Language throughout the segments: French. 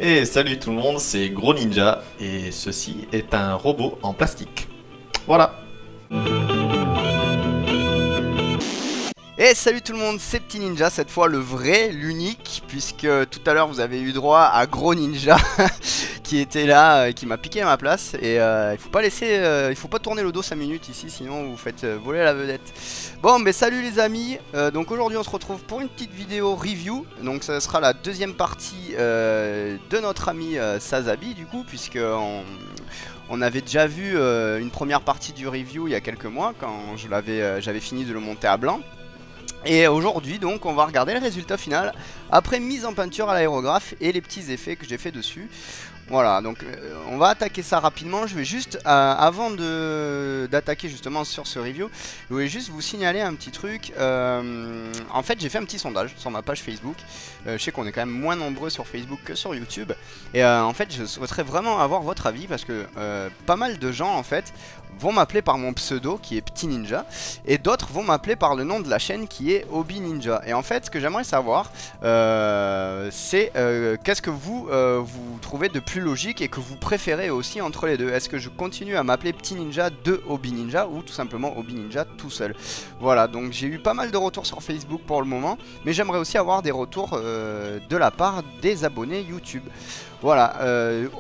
Et salut tout le monde, c'est Gros Ninja et ceci est un robot en plastique. Voilà. Et salut tout le monde, c'est Petit Ninja, cette fois le vrai, l'unique, puisque tout à l'heure vous avez eu droit à Gros Ninja qui était là, qui m'a piqué à ma place. Et il faut pas tourner le dos 5 minutes ici, sinon vous faites voler la vedette. Bon, mais salut les amis, donc aujourd'hui on se retrouve pour une petite vidéo review. Donc ça sera la deuxième partie de notre ami Sazabi du coup, puisque on avait déjà vu une première partie du review il y a quelques mois quand j'avais fini de le monter à blanc. Et aujourd'hui donc on va regarder le résultat final après mise en peinture à l'aérographe et les petits effets que j'ai fait dessus. Voilà, donc on va attaquer ça rapidement. Je vais juste, avant d'attaquer justement sur ce review, je voulais juste vous signaler un petit truc. En fait, j'ai fait un petit sondage sur ma page Facebook. Je sais qu'on est quand même moins nombreux sur Facebook que sur YouTube. Et en fait, je souhaiterais vraiment avoir votre avis parce que pas mal de gens, en fait, vont m'appeler par mon pseudo qui est Petit Ninja. Et d'autres vont m'appeler par le nom de la chaîne qui est Hobby Ninja. Et en fait, ce que j'aimerais savoir, c'est qu'est-ce que vous trouvez de plus logique et que vous préférez aussi entre les deux. Est-ce que je continue à m'appeler Petit Ninja de Hobby Ninja ou tout simplement Hobby Ninja tout seul? Voilà, donc j'ai eu pas mal de retours sur Facebook pour le moment, mais j'aimerais aussi avoir des retours de la part des abonnés YouTube. Voilà,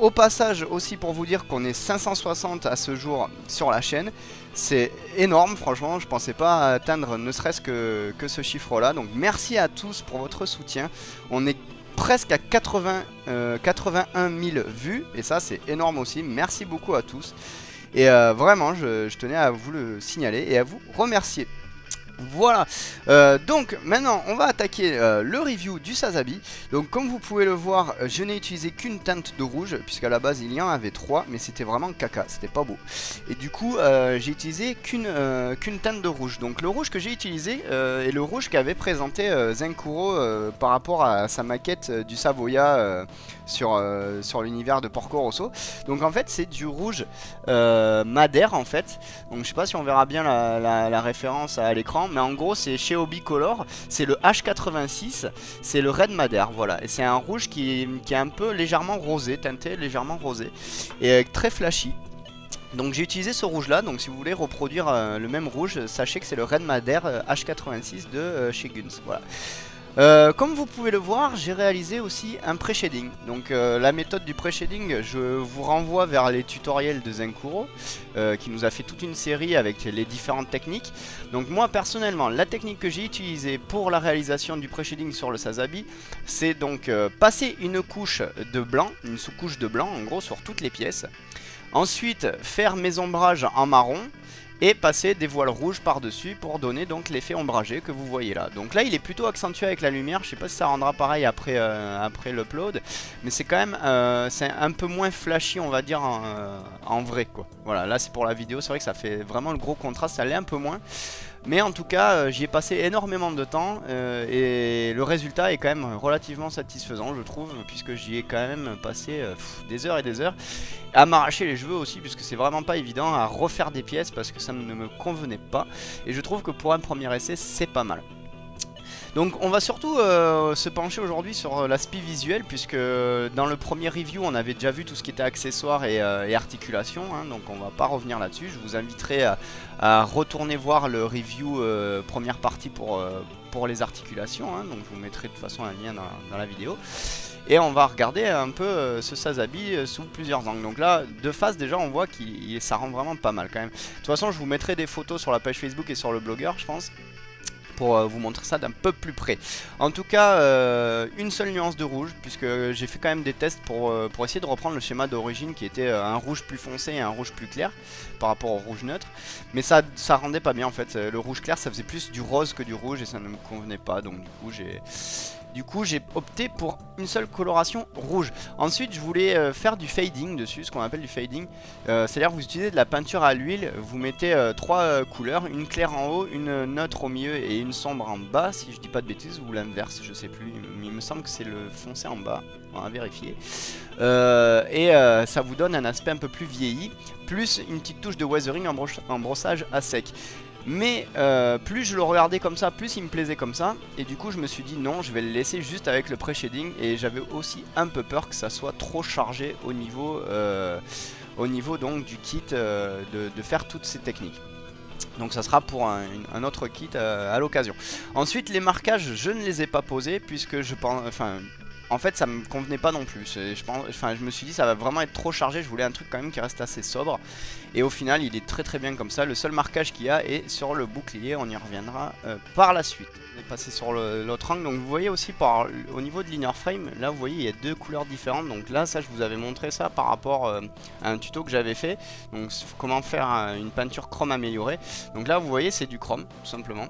au passage aussi pour vous dire qu'on est 560 à ce jour sur la chaîne. C'est énorme, franchement, je pensais pas atteindre ne serait-ce que ce chiffre là. Donc merci à tous pour votre soutien. On est presque à 81 000 vues et ça c'est énorme aussi. Merci beaucoup à tous et vraiment je tenais à vous le signaler et à vous remercier. Voilà, donc maintenant on va attaquer le review du Sazabi. Donc comme vous pouvez le voir, je n'ai utilisé qu'une teinte de rouge, puisqu'à la base il y en avait 3, mais c'était vraiment caca, c'était pas beau. Et du coup j'ai utilisé qu'une teinte de rouge. Donc le rouge que j'ai utilisé est le rouge qu'avait présenté Zenkuro par rapport à sa maquette du Savoia sur l'univers de Porco Rosso. Donc en fait c'est du rouge madère en fait. Donc je sais pas si on verra bien la référence à l'écran, mais en gros c'est chez Hobby Color, c'est le H86, c'est le Red Madère, voilà. Et c'est un rouge qui est un peu légèrement rosé, teinté légèrement rosé, et très flashy. Donc j'ai utilisé ce rouge là, donc si vous voulez reproduire le même rouge, sachez que c'est le Red Madère H86 de chez Guns, voilà. Comme vous pouvez le voir, j'ai réalisé aussi un pré-shading. Donc la méthode du pré-shading, je vous renvoie vers les tutoriels de Zenkuro qui nous a fait toute une série avec les différentes techniques. Donc moi personnellement, la technique que j'ai utilisée pour la réalisation du pré-shading sur le Sazabi, c'est donc passer une couche de blanc, une sous-couche de blanc en gros sur toutes les pièces. Ensuite faire mes ombrages en marron et passer des voiles rouges par dessus pour donner donc l'effet ombragé que vous voyez là. Donc là il est plutôt accentué avec la lumière, je sais pas si ça rendra pareil après, après l'upload, mais c'est quand même c'est un peu moins flashy on va dire en vrai quoi. Voilà, là c'est pour la vidéo, c'est vrai que ça fait vraiment le gros contraste, ça l'est un peu moins. Mais en tout cas j'y ai passé énormément de temps et le résultat est quand même relativement satisfaisant je trouve, puisque j'y ai quand même passé des heures et des heures à m'arracher les cheveux aussi, puisque c'est vraiment pas évident à refaire des pièces parce que ça ne me convenait pas. Et je trouve que pour un premier essai c'est pas mal. Donc on va surtout se pencher aujourd'hui sur l'aspect visuel, puisque dans le premier review on avait déjà vu tout ce qui était accessoires et articulations, hein, donc on va pas revenir là-dessus. Je vous inviterai à retourner voir le review première partie pour les articulations, hein, donc je vous mettrai de toute façon un lien dans la vidéo. Et on va regarder un peu ce Sazabi sous plusieurs angles. Donc là, de face déjà on voit que ça rend vraiment pas mal quand même. De toute façon je vous mettrai des photos sur la page Facebook et sur le blogueur je pense, pour vous montrer ça d'un peu plus près. En tout cas une seule nuance de rouge, puisque j'ai fait quand même des tests pour essayer de reprendre le schéma d'origine qui était un rouge plus foncé et un rouge plus clair par rapport au rouge neutre, mais ça rendait pas bien en fait. Le rouge clair ça faisait plus du rose que du rouge et ça ne me convenait pas, donc du coup j'ai opté pour une seule coloration rouge. Ensuite je voulais faire du fading dessus, ce qu'on appelle du fading, c'est à dire vous utilisez de la peinture à l'huile, vous mettez trois couleurs, une claire en haut, une neutre au milieu et une sombre en bas, si je dis pas de bêtises, ou l'inverse, je sais plus, mais il me semble que c'est le foncé en bas, on va vérifier. Ça vous donne un aspect un peu plus vieilli, plus une petite touche de weathering en brossage à sec. Mais plus je le regardais comme ça, plus il me plaisait comme ça. Et du coup je me suis dit non, je vais le laisser juste avec le pré-shading. Et j'avais aussi un peu peur que ça soit trop chargé au niveau donc du kit de faire toutes ces techniques. Donc ça sera pour un autre kit à l'occasion. Ensuite les marquages je ne les ai pas posés puisque je pense... En fait ça me convenait pas non plus. Je me suis dit ça va vraiment être trop chargé. Je voulais un truc quand même qui reste assez sobre. Et au final il est très bien comme ça. Le seul marquage qu'il y a est sur le bouclier. On y reviendra par la suite. On est passé sur l'autre angle. Donc vous voyez aussi au niveau de l'inner frame, là vous voyez il y a deux couleurs différentes. Donc là ça je vous avais montré ça par rapport à un tuto que j'avais fait. Donc comment faire une peinture chrome améliorée. Donc là vous voyez c'est du chrome tout simplement.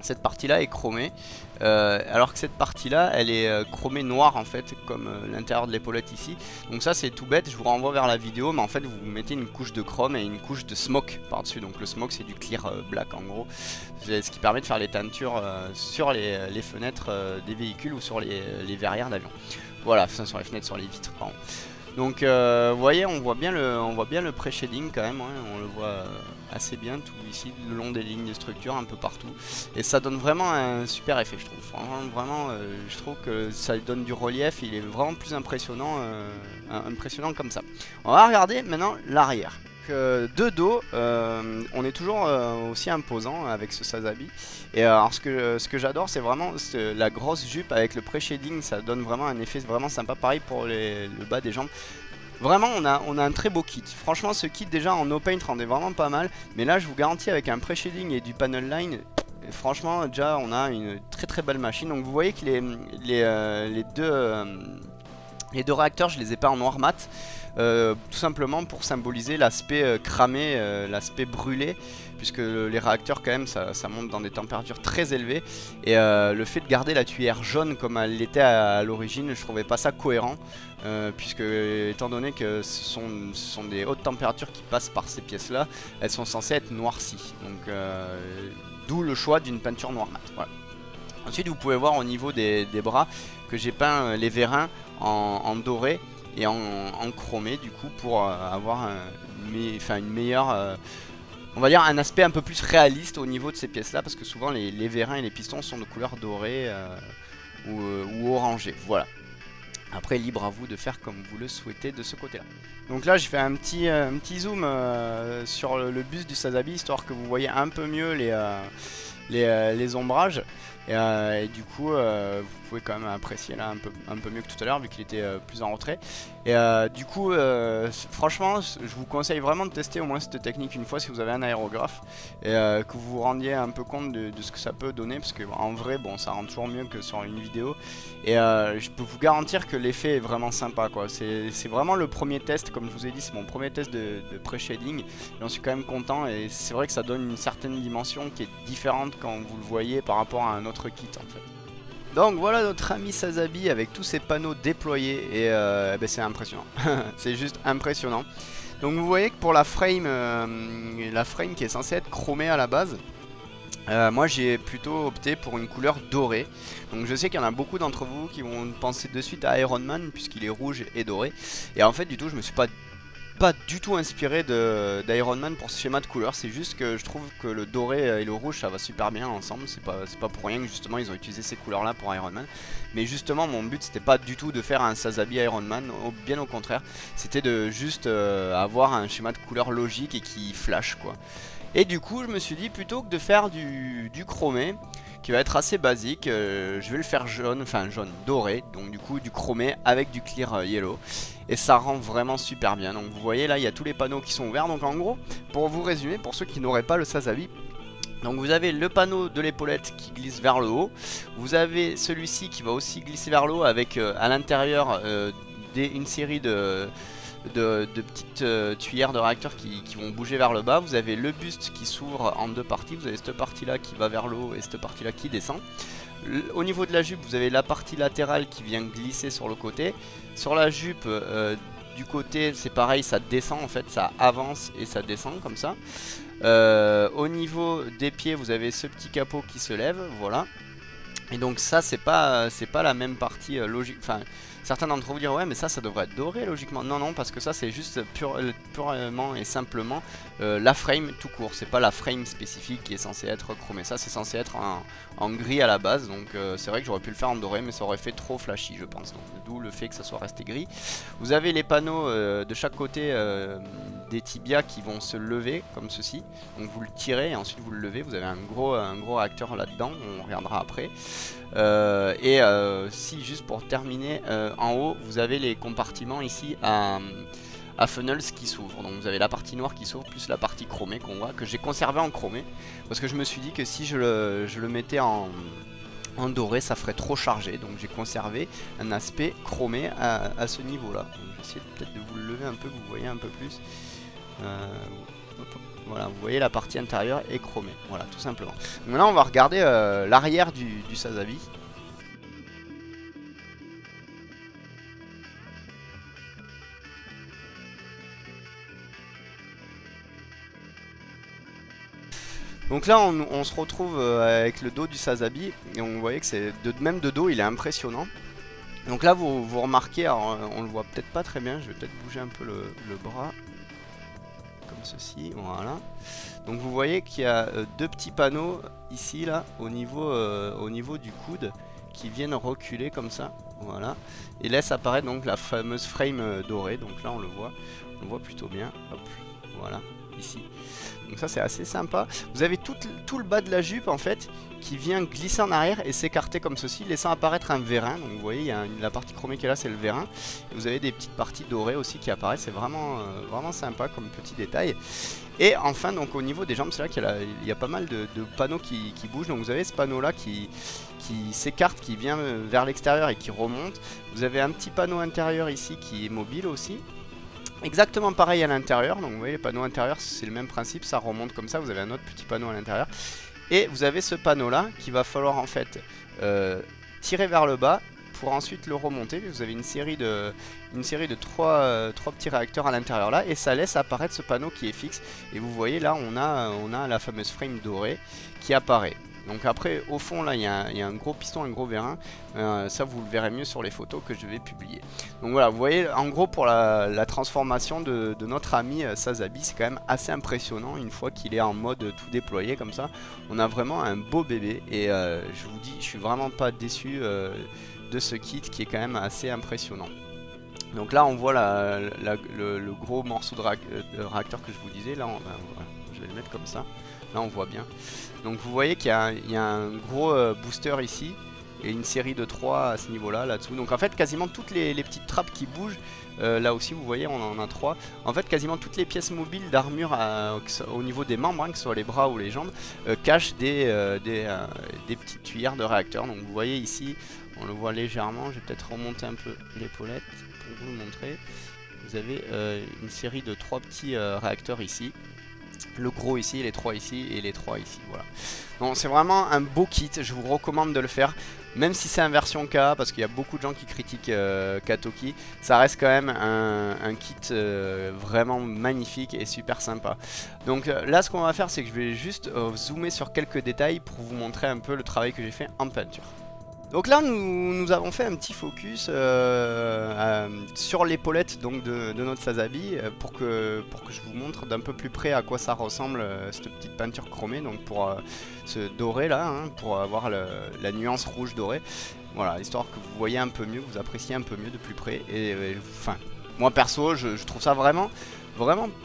Cette partie là est chromée alors que cette partie là elle est chromée noire en fait comme l'intérieur de l'épaulette ici. Donc ça c'est tout bête, je vous renvoie vers la vidéo, mais en fait vous mettez une couche de chrome et une couche de smoke par dessus. Donc le smoke c'est du clear black en gros, ce qui permet de faire les teintures sur les fenêtres des véhicules ou sur les verrières d'avion. Voilà, sur les fenêtres, sur les vitres pardon. Donc vous voyez on voit bien le pré-shading quand même, hein, on le voit assez bien tout ici le long des lignes de structure un peu partout. Et ça donne vraiment un super effet je trouve. Vraiment je trouve que ça donne du relief, il est vraiment plus impressionnant comme ça. On va regarder maintenant l'arrière. De dos, on est toujours aussi imposant avec ce Sazabi. Et alors ce que j'adore c'est vraiment la grosse jupe avec le pré-shading, ça donne vraiment un effet vraiment sympa. Pareil pour le bas des jambes. Vraiment on a un très beau kit. Franchement ce kit déjà en no paint rendait vraiment pas mal. Mais là je vous garantis avec un pré-shading et du panel line, franchement déjà on a une très belle machine. Donc vous voyez que les deux réacteurs je les ai pas en noir mat. Tout simplement pour symboliser l'aspect cramé, l'aspect brûlé, puisque les réacteurs quand même ça monte dans des températures très élevées. Et le fait de garder la tuyère jaune comme elle l'était à l'origine, je trouvais pas ça cohérent, puisque étant donné que ce sont des hautes températures qui passent par ces pièces là, elles sont censées être noircies. Donc d'où le choix d'une peinture noire mat. Voilà. Ensuite vous pouvez voir au niveau des bras que j'ai peint les vérins en doré et en chromé du coup pour avoir une meilleure on va dire un aspect un peu plus réaliste au niveau de ces pièces là, parce que souvent les vérins et les pistons sont de couleur dorée ou orangée. Voilà, après libre à vous de faire comme vous le souhaitez de ce côté là. Donc là j'ai fait un petit zoom sur le buste du Sazabi histoire que vous voyez un peu mieux les ombrages. Et du coup vous pouvez quand même apprécier là un peu mieux que tout à l'heure vu qu'il était plus en retrait. Et du coup franchement je vous conseille vraiment de tester au moins cette technique une fois si vous avez un aérographe, et que vous vous rendiez un peu compte de ce que ça peut donner, parce que en vrai bon ça rend toujours mieux que sur une vidéo. Et je peux vous garantir que l'effet est vraiment sympa quoi. C'est vraiment le premier test, comme je vous ai dit, c'est mon premier test de pré-shading, et j'en suis quand même content. Et c'est vrai que ça donne une certaine dimension qui est différente quand vous le voyez par rapport à un autre kit en fait. Donc voilà notre ami Sazabi avec tous ses panneaux déployés, et ben c'est impressionnant. C'est juste impressionnant. Donc vous voyez que pour la frame qui est censée être chromée à la base, moi j'ai plutôt opté pour une couleur dorée. Donc je sais qu'il y en a beaucoup d'entre vous qui vont penser de suite à Iron Man puisqu'il est rouge et doré. Et en fait du tout je me suis pas du tout inspiré d'Iron Man pour ce schéma de couleur. C'est juste que je trouve que le doré et le rouge ça va super bien ensemble. C'est pas pour rien que justement ils ont utilisé ces couleurs là pour Iron Man. Mais justement mon but c'était pas du tout de faire un Sazabi Iron Man, bien au contraire. C'était de juste avoir un schéma de couleur logique et qui flash quoi. Et du coup je me suis dit plutôt que de faire du chromé qui va être assez basique, je vais le faire jaune, enfin jaune doré, donc du coup du chromé avec du clear yellow. Et ça rend vraiment super bien. Donc vous voyez là il y a tous les panneaux qui sont ouverts. Donc en gros pour vous résumer, pour ceux qui n'auraient pas le Sazabi, donc vous avez le panneau de l'épaulette qui glisse vers le haut. Vous avez celui-ci qui va aussi glisser vers le haut avec à l'intérieur une série de petites tuyères de réacteurs qui vont bouger vers le bas. Vous avez le buste qui s'ouvre en deux parties. Vous avez cette partie là qui va vers le haut et cette partie là qui descend. Au niveau de la jupe vous avez la partie latérale qui vient glisser sur le côté. Sur la jupe du côté c'est pareil, ça descend en fait, ça avance et ça descend comme ça. Au niveau des pieds vous avez ce petit capot qui se lève, voilà. Et donc ça c'est pas la même partie logique. Enfin certains d'entre vous diront ouais mais ça devrait être doré logiquement. Non parce que ça c'est juste purement et simplement la frame tout court. C'est pas la frame spécifique qui est censée être chromée. Ça c'est censé être en gris à la base. Donc c'est vrai que j'aurais pu le faire en doré, mais ça aurait fait trop flashy je pense. D'où le fait que ça soit resté gris. Vous avez les panneaux de chaque côté des tibias qui vont se lever comme ceci. Donc vous le tirez et ensuite vous le levez. Vous avez un gros réacteur là-dedans. On regardera après. Si juste pour terminer, en haut vous avez les compartiments ici à funnels qui s'ouvrent. Donc vous avez la partie noire qui s'ouvre plus la partie chromée qu'on voit, que j'ai conservé en chromé parce que je me suis dit que si je le mettais en doré ça ferait trop chargé, donc j'ai conservé un aspect chromé à ce niveau là. Je vais essayer peut-être de vous le lever un peu, que vous voyez un peu plus. Voilà, vous voyez la partie intérieure est chromée, voilà tout simplement. Donc maintenant on va regarder l'arrière du Sazabi. Donc là on se retrouve avec le dos du Sazabi et on voyait que c'est même de dos il est impressionnant. Donc là vous remarquez, alors on le voit peut-être pas très bien, je vais peut-être bouger un peu le bras comme ceci, voilà. Donc vous voyez qu'il y a deux petits panneaux ici là au niveau du coude qui viennent reculer comme ça, voilà, et laisse apparaître donc la fameuse frame dorée. Donc là on le voit plutôt bien, hop, voilà, ici. Donc ça c'est assez sympa. Vous avez tout le bas de la jupe en fait qui vient glisser en arrière et s'écarter comme ceci, laissant apparaître un vérin. Donc vous voyez il y a la partie chromée qui est là, c'est le vérin. Et vous avez des petites parties dorées aussi qui apparaissent. C'est vraiment sympa comme petit détail. Et enfin donc au niveau des jambes, c'est là qu'il y a pas mal de panneaux qui bougent. Donc vous avez ce panneau là qui s'écarte, qui vient vers l'extérieur et qui remonte. Vous avez un petit panneau intérieur ici qui est mobile aussi. Exactement pareil à l'intérieur, donc vous voyez les panneaux intérieurs c'est le même principe, ça remonte comme ça, vous avez un autre petit panneau à l'intérieur. Et vous avez ce panneau là qu'il va falloir en fait tirer vers le bas pour ensuite le remonter. Vous avez une série de trois petits réacteurs à l'intérieur là et ça laisse apparaître ce panneau qui est fixe. Et vous voyez là on a la fameuse frame dorée qui apparaît. Donc après au fond là il y a un gros piston, un gros vérin, ça vous le verrez mieux sur les photos que je vais publier. Donc voilà, vous voyez en gros pour la transformation de notre ami Sazabi, c'est quand même assez impressionnant une fois qu'il est en mode tout déployé comme ça. On a vraiment un beau bébé et je vous dis je suis vraiment pas déçu de ce kit qui est quand même assez impressionnant. Donc là on voit le gros morceau de réacteur que je vous disais, là voilà, je vais le mettre comme ça. Là on voit bien. Donc vous voyez qu'il y a un gros booster ici et une série de 3 à ce niveau là, là-dessous. Donc en fait quasiment toutes les petites trappes qui bougent, là aussi vous voyez on en a 3. En fait quasiment toutes les pièces mobiles d'armure au niveau des membres, hein, que ce soit les bras ou les jambes, cachent des petites tuyères de réacteurs. Donc vous voyez ici, on le voit légèrement, je vais peut-être remonter un peu l'épaulette pour vous le montrer. Vous avez une série de 3 petits réacteurs ici. Le gros ici, les 3 ici et les 3 ici, voilà. Donc c'est vraiment un beau kit, je vous recommande de le faire. Même si c'est en version K, parce qu'il y a beaucoup de gens qui critiquent Katoki, ça reste quand même un kit vraiment magnifique et super sympa. Donc là ce qu'on va faire c'est que je vais juste zoomer sur quelques détails pour vous montrer un peu le travail que j'ai fait en peinture. Donc là nous avons fait un petit focus sur l'épaulette donc de notre Sazabi pour que je vous montre d'un peu plus près à quoi ça ressemble cette petite peinture chromée, donc pour ce doré là, hein, pour avoir la nuance rouge doré. Voilà, histoire que vous voyez un peu mieux, que vous appréciez un peu mieux de plus près. Et enfin, moi perso je trouve ça vraiment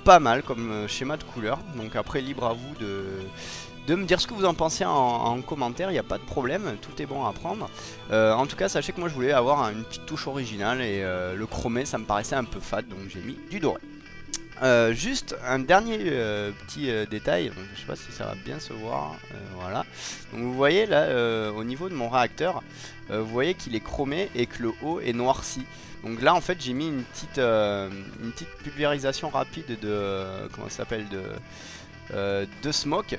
pas mal comme schéma de couleur. Donc après libre à vous de me dire ce que vous en pensez en commentaire, il n'y a pas de problème, tout est bon à prendre. En tout cas, sachez que moi je voulais avoir une petite touche originale et le chromé ça me paraissait un peu fade, donc j'ai mis du doré. Juste un dernier petit détail, donc, je sais pas si ça va bien se voir, voilà. Donc vous voyez là au niveau de mon réacteur, vous voyez qu'il est chromé et que le haut est noirci. Donc là en fait j'ai mis une petite pulvérisation rapide de comment ça s'appelle de smoke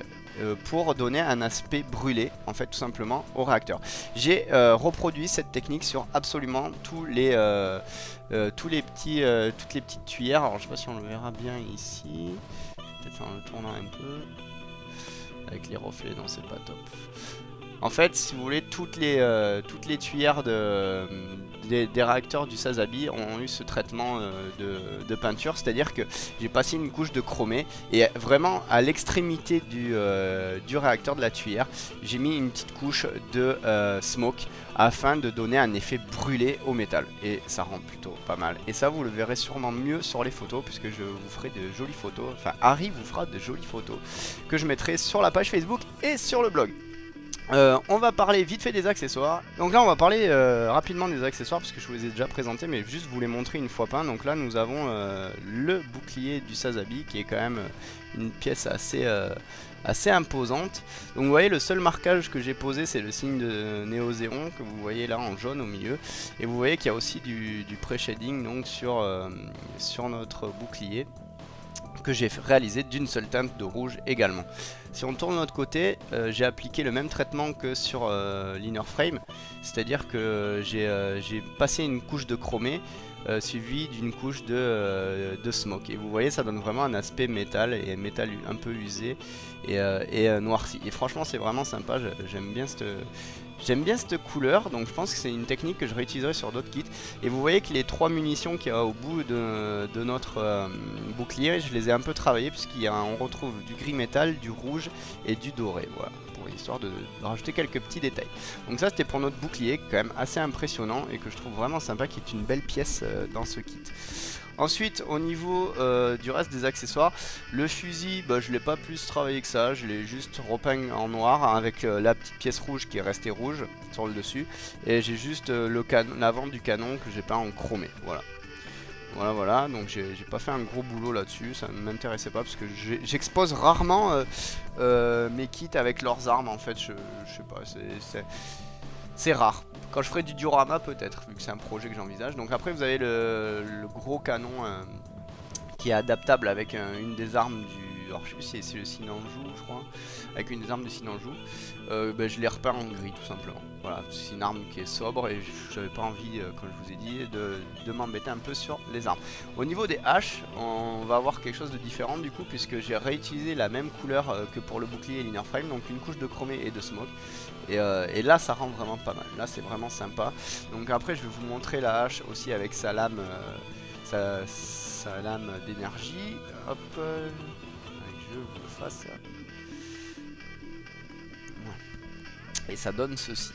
pour donner un aspect brûlé en fait tout simplement au réacteur. J'ai reproduit cette technique sur absolument toutes les petites tuyères. Alors je sais pas si on le verra bien ici, peut-être en le tournant un peu avec les reflets, non c'est pas top. En fait, si vous voulez, toutes les tuyères des réacteurs du Sazabi ont eu ce traitement de peinture, c'est-à-dire que j'ai passé une couche de chromé et vraiment à l'extrémité du réacteur de la tuyère, j'ai mis une petite couche de smoke afin de donner un effet brûlé au métal, et ça rend plutôt pas mal. Et ça, vous le verrez sûrement mieux sur les photos, puisque je vous ferai de jolies photos, enfin Harry vous fera de jolies photos que je mettrai sur la page Facebook et sur le blog. On va parler vite fait des accessoires. Donc là on va parler rapidement des accessoires parce que je vous les ai déjà présentés, mais juste vous les montrer une fois peint. Donc là nous avons le bouclier du Sazabi qui est quand même une pièce assez imposante. Donc vous voyez, le seul marquage que j'ai posé c'est le signe de Néozéon que vous voyez là en jaune au milieu. Et vous voyez qu'il y a aussi du pré-shading donc sur notre bouclier, que j'ai réalisé d'une seule teinte de rouge également. Si on tourne de l'autre côté, j'ai appliqué le même traitement que sur l'inner frame, c'est-à-dire que j'ai passé une couche de chromé suivie d'une couche de smoke. Et vous voyez, ça donne vraiment un aspect métal, et métal un peu usé et noirci. Et franchement, c'est vraiment sympa, j'aime bien cette couleur, donc je pense que c'est une technique que je réutiliserai sur d'autres kits. Et vous voyez que les 3 munitions qu'il y a au bout de notre bouclier, je les ai un peu travaillées, puisqu'on retrouve du gris métal, du rouge et du doré, voilà, pour histoire de rajouter quelques petits détails. Donc ça c'était pour notre bouclier, quand même assez impressionnant, et que je trouve vraiment sympa, qui est une belle pièce dans ce kit. Ensuite, au niveau du reste des accessoires, le fusil, bah, je l'ai pas plus travaillé que ça, je l'ai juste repeint en noir avec la petite pièce rouge qui est restée rouge sur le dessus, et j'ai juste l'avant du canon que j'ai peint en chromé, voilà. Voilà, donc j'ai pas fait un gros boulot là-dessus, ça ne m'intéressait pas parce que j'expose rarement mes kits avec leurs armes en fait, je sais pas, c'est rare. Quand je ferai du diorama peut-être, vu que c'est un projet que j'envisage. Donc après vous avez le gros canon qui est adaptable avec une des armes du... Alors je sais plus si c'est le Sinanju je crois. Avec une des armes du Sinanju. Je l'ai repeint en gris tout simplement. Voilà, c'est une arme qui est sobre et j'avais pas envie, comme je vous ai dit, de m'embêter un peu sur les armes. Au niveau des haches, on va avoir quelque chose de différent du coup, puisque j'ai réutilisé la même couleur que pour le bouclier et l'inner frame, donc une couche de chromé et de smoke. Et là ça rend vraiment pas mal, là c'est vraiment sympa. Donc après je vais vous montrer la hache aussi avec sa lame, sa lame d'énergie. Hop, je vous fasse ça. Et ça donne ceci.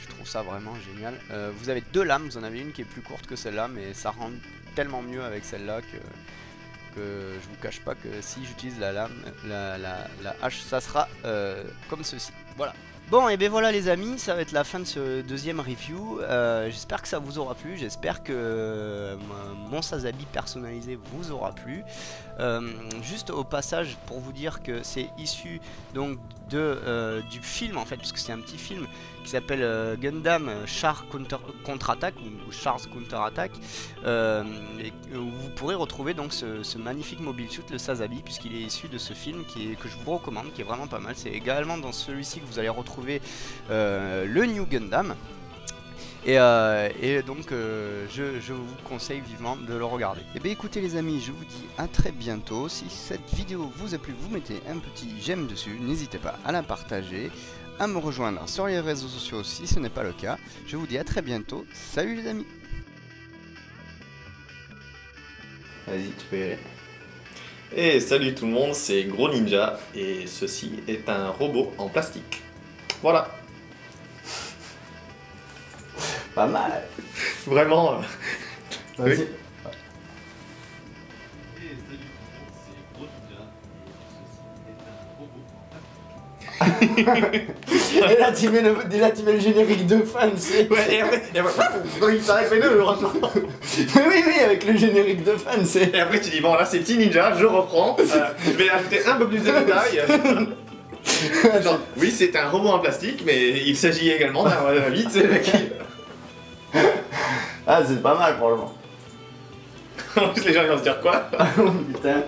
Je trouve ça vraiment génial. Vous avez 2 lames, vous en avez une qui est plus courte que celle-là, mais ça rend tellement mieux avec celle-là que je vous cache pas que si j'utilise la lame, la hache, ça sera comme ceci. Voilà. Bon, et ben voilà les amis, ça va être la fin de ce deuxième review. J'espère que ça vous aura plu, j'espère que mon Sazabi personnalisé vous aura plu. Juste au passage pour vous dire que c'est issu donc du film en fait, puisque c'est un petit film qui s'appelle Gundam Char Contre-Attack ou Char's Counter-Attack, où vous pourrez retrouver donc ce magnifique mobile suit, le Sazabi, puisqu'il est issu de ce film que je vous recommande, qui est vraiment pas mal. C'est également dans celui-ci que vous allez retrouver le New Gundam. Et donc je vous conseille vivement de le regarder. Et bien écoutez les amis, je vous dis à très bientôt. Si cette vidéo vous a plu, vous mettez un petit j'aime dessus. N'hésitez pas à la partager, à me rejoindre sur les réseaux sociaux si ce n'est pas le cas. Je vous dis à très bientôt. Salut les amis. Vas-y, tu peux y aller. Et salut tout le monde, c'est Gros Ninja et ceci est un robot en plastique. Voilà. Pas mal. Vraiment. Vas-y. Oui. Et là tu mets le générique de fin, c'est... Ouais, et après il s'arrête les deux, franchement. Oui, avec le générique de fan, c'est... Et après tu dis, bon là c'est Petit Ninja, je reprends, je vais ajouter un peu plus de détails. Non, oui c'est un robot en plastique, mais il s'agit également d'un vide, c'est le qui... Ah c'est pas mal pour le moment. En plus les gens ils vont se dire quoi? Putain.